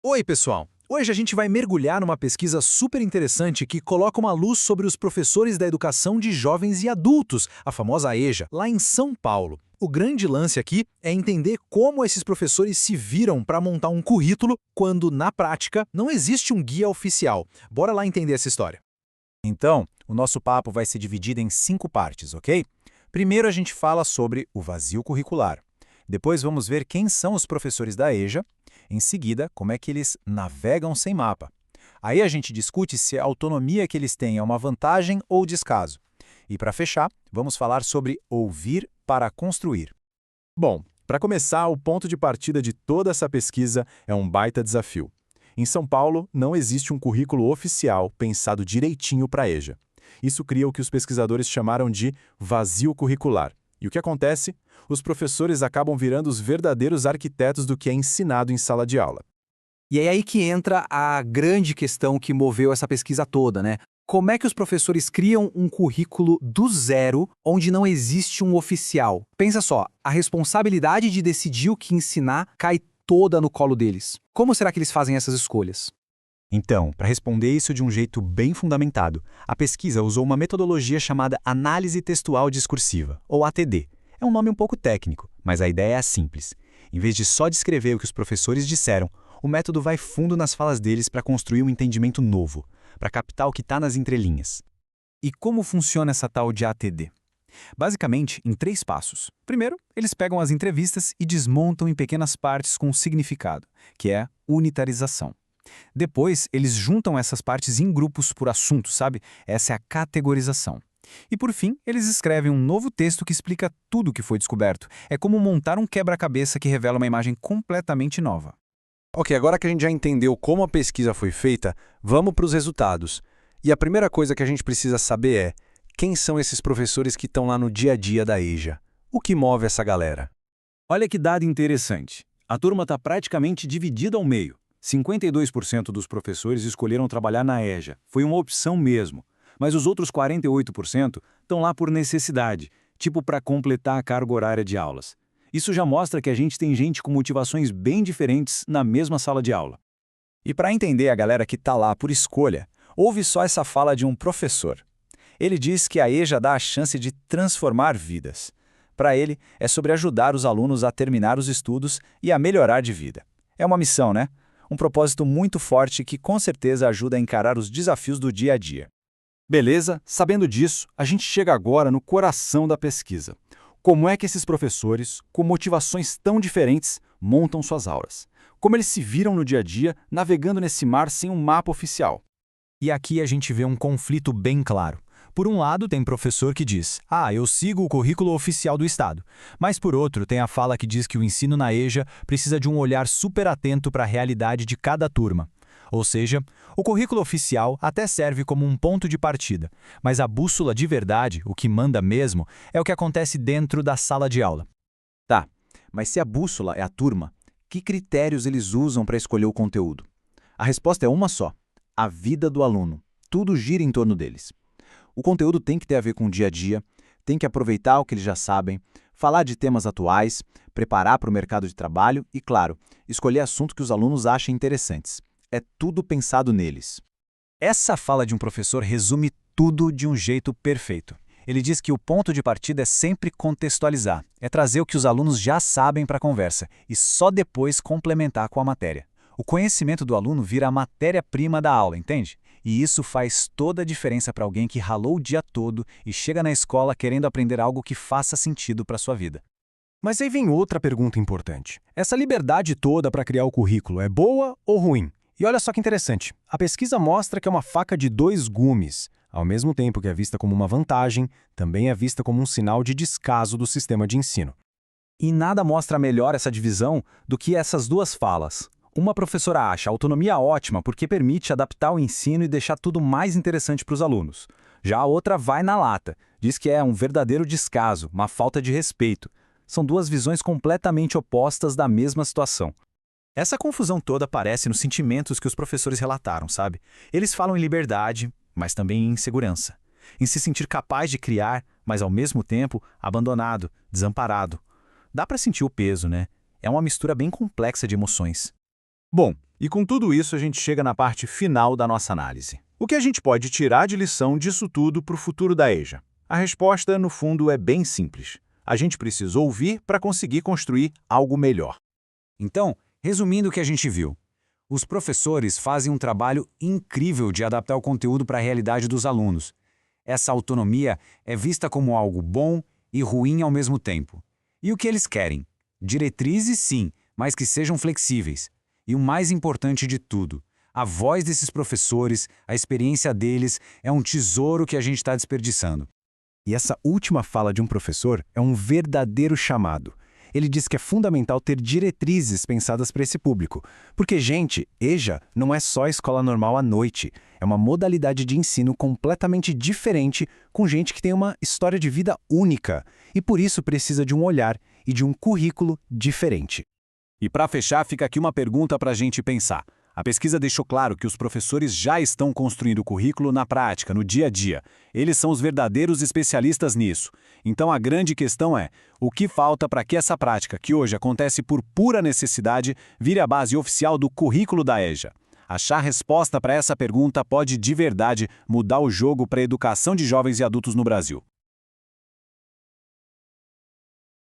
Oi, pessoal! Hoje a gente vai mergulhar numa pesquisa super interessante que coloca uma luz sobre os professores da educação de jovens e adultos, a famosa EJA, lá em São Paulo. O grande lance aqui é entender como esses professores se viram para montar um currículo quando, na prática, não existe um guia oficial. Bora lá entender essa história. Então, o nosso papo vai ser dividido em 5 partes, ok? Primeiro a gente fala sobre o vazio curricular. Depois vamos ver quem são os professores da EJA. Em seguida, como é que eles navegam sem mapa. Aí a gente discute se a autonomia que eles têm é uma vantagem ou descaso. E para fechar, vamos falar sobre ouvir para construir. Bom, para começar, o ponto de partida de toda essa pesquisa é um baita desafio. Em São Paulo, não existe um currículo oficial pensado direitinho para a EJA. Isso cria o que os pesquisadores chamaram de vazio curricular. E o que acontece? Os professores acabam virando os verdadeiros arquitetos do que é ensinado em sala de aula. E é aí que entra a grande questão que moveu essa pesquisa toda, né? Como é que os professores criam um currículo do zero, onde não existe um oficial? Pensa só, a responsabilidade de decidir o que ensinar cai toda no colo deles. Como será que eles fazem essas escolhas? Então, para responder isso de um jeito bem fundamentado, a pesquisa usou uma metodologia chamada Análise Textual Discursiva, ou ATD. É um nome um pouco técnico, mas a ideia é simples. Em vez de só descrever o que os professores disseram, o método vai fundo nas falas deles para construir um entendimento novo, para captar o que está nas entrelinhas. E como funciona essa tal de ATD? Basicamente, em 3 passos. Primeiro, eles pegam as entrevistas e desmontam em pequenas partes com significado, que é unitarização. Depois, eles juntam essas partes em grupos por assunto, sabe? Essa é a categorização. E por fim, eles escrevem um novo texto que explica tudo o que foi descoberto. É como montar um quebra-cabeça que revela uma imagem completamente nova. Ok, agora que a gente já entendeu como a pesquisa foi feita, vamos para os resultados. E a primeira coisa que a gente precisa saber é quem são esses professores que estão lá no dia a dia da EJA? O que move essa galera? Olha que dado interessante. A turma está praticamente dividida ao meio. 52% dos professores escolheram trabalhar na EJA. Foi uma opção mesmo. Mas os outros 48% estão lá por necessidade, tipo para completar a carga horária de aulas. Isso já mostra que a gente tem gente com motivações bem diferentes na mesma sala de aula. E para entender a galera que está lá por escolha, ouve só essa fala de um professor. Ele diz que a EJA dá a chance de transformar vidas. Para ele, é sobre ajudar os alunos a terminar os estudos e a melhorar de vida. É uma missão, né? Um propósito muito forte que com certeza ajuda a encarar os desafios do dia a dia. Beleza, sabendo disso, a gente chega agora no coração da pesquisa. Como é que esses professores, com motivações tão diferentes, montam suas aulas? Como eles se viram no dia a dia, navegando nesse mar sem um mapa oficial? E aqui a gente vê um conflito bem claro. Por um lado, tem professor que diz, eu sigo o currículo oficial do Estado. Mas por outro, tem a fala que diz que o ensino na EJA precisa de um olhar super atento para a realidade de cada turma. Ou seja, o currículo oficial até serve como um ponto de partida, mas a bússola de verdade, o que manda mesmo, é o que acontece dentro da sala de aula. Tá, mas se a bússola é a turma, que critérios eles usam para escolher o conteúdo? A resposta é uma só: a vida do aluno. Tudo gira em torno deles. O conteúdo tem que ter a ver com o dia a dia, tem que aproveitar o que eles já sabem, falar de temas atuais, preparar para o mercado de trabalho e, claro, escolher assuntos que os alunos achem interessantes. É tudo pensado neles. Essa fala de um professor resume tudo de um jeito perfeito. Ele diz que o ponto de partida é sempre contextualizar, é trazer o que os alunos já sabem para a conversa e só depois complementar com a matéria. O conhecimento do aluno vira a matéria-prima da aula, entende? E isso faz toda a diferença para alguém que ralou o dia todo e chega na escola querendo aprender algo que faça sentido para a sua vida. Mas aí vem outra pergunta importante. Essa liberdade toda para criar o currículo é boa ou ruim? E olha só que interessante, a pesquisa mostra que é uma faca de 2 gumes. Ao mesmo tempo que é vista como uma vantagem, também é vista como um sinal de descaso do sistema de ensino. E nada mostra melhor essa divisão do que essas duas falas. Uma professora acha a autonomia ótima porque permite adaptar o ensino e deixar tudo mais interessante para os alunos. Já a outra vai na lata, diz que é um verdadeiro descaso, uma falta de respeito. São duas visões completamente opostas da mesma situação. Essa confusão toda aparece nos sentimentos que os professores relataram, sabe? Eles falam em liberdade, mas também em insegurança. Em se sentir capaz de criar, mas ao mesmo tempo abandonado, desamparado. Dá para sentir o peso, né? É uma mistura bem complexa de emoções. Bom, E com tudo isso, a gente chega na parte final da nossa análise. O que a gente pode tirar de lição disso tudo para o futuro da EJA? A resposta, no fundo, é bem simples. A gente precisa ouvir para conseguir construir algo melhor. Então, resumindo o que a gente viu, os professores fazem um trabalho incrível de adaptar o conteúdo para a realidade dos alunos. Essa autonomia é vista como algo bom e ruim ao mesmo tempo. E o que eles querem? Diretrizes, sim, mas que sejam flexíveis. E o mais importante de tudo, a voz desses professores, a experiência deles, é um tesouro que a gente está desperdiçando. E essa última fala de um professor é um verdadeiro chamado. Ele diz que é fundamental ter diretrizes pensadas para esse público. Porque, gente, EJA não é só escola normal à noite. É uma modalidade de ensino completamente diferente, com gente que tem uma história de vida única. E por isso precisa de um olhar e de um currículo diferente. E para fechar, fica aqui uma pergunta para a gente pensar. A pesquisa deixou claro que os professores já estão construindo o currículo na prática, no dia a dia. Eles são os verdadeiros especialistas nisso. Então a grande questão é, o que falta para que essa prática, que hoje acontece por pura necessidade, vire a base oficial do currículo da EJA? Achar a resposta para essa pergunta pode de verdade mudar o jogo para a educação de jovens e adultos no Brasil.